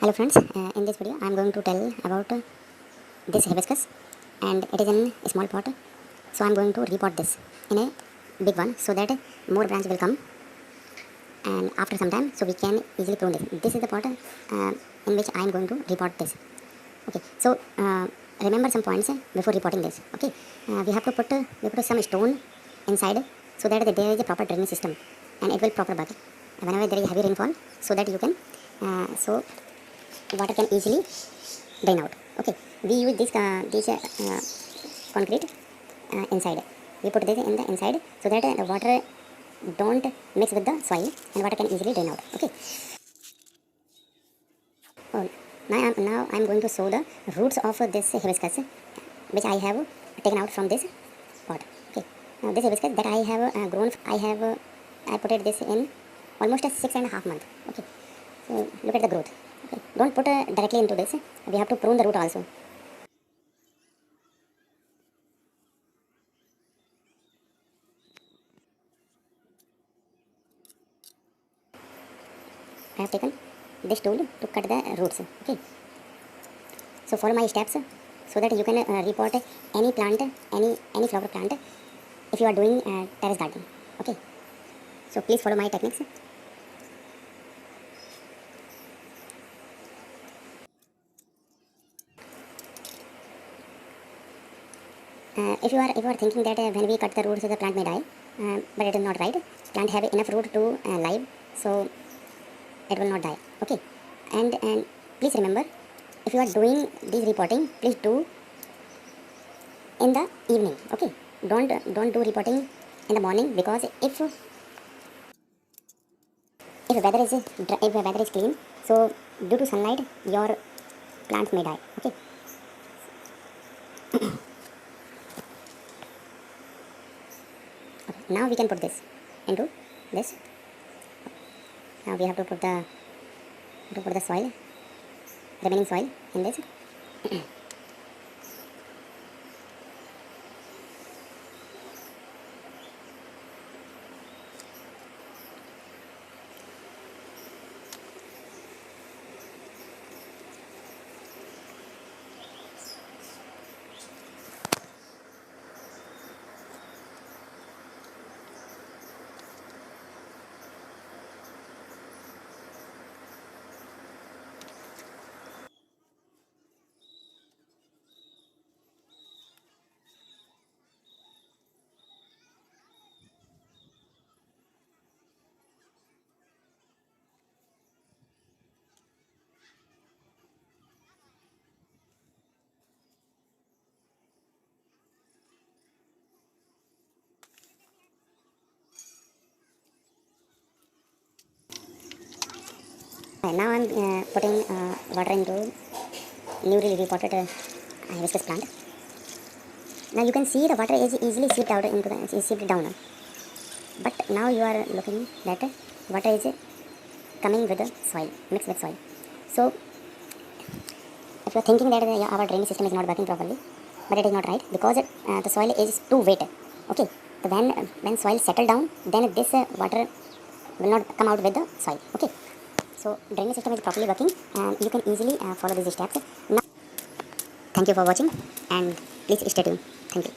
Hello friends, in this video I am going to tell about this hibiscus, and it is in a small pot. So I am going to repot this in a big one so that more branch will come, and after some time so we can easily prune this. This is the pot in which I am going to repot this. Okay, so remember some points before repotting this. Okay, we have to put some stone inside so that there is a proper drainage system and it will proper bug whenever there is heavy rainfall, so that you can so water can easily drain out. Okay, we use this concrete inside. We put this in the inside so that the water don't mix with the soil and water can easily drain out. Okay. Oh, now I'm going to show the roots of this hibiscus which I have taken out from this pot. Okay. Now this hibiscus that I have grown, I put it this in almost 6.5 months. Okay. So look at the growth. Okay. Don't put directly into this. We have to prune the root also. I have taken this tool to cut the roots. Okay. So follow my steps so that you can repot any plant, any flower plant if you are doing terrace garden. Okay. So please follow my techniques. If you are thinking that when we cut the roots the plant may die, but it is not right. Plant have enough root to live, so it will not die. Okay, and please remember, if you are doing this repotting, please do in the evening. Okay, don't do repotting in the morning, because if the weather is clean, so due to sunlight your plants may die. Okay. Now we can put this into this. Now we have to put the soil, remaining soil in this. Now I'm putting water into newly repotted hibiscus plant. Now you can see the water is easily seeped out into is seeped down. But now you are looking that water is coming with the soil, mixed with soil. So if you are thinking that our drainage system is not working properly, but it is not right, because the soil is too wet. Okay, so when soil settle down, then this water will not come out with the soil. Okay. So drainage system is properly working, and you can easily follow these steps. Now, thank you for watching, and please stay tuned. Thank you.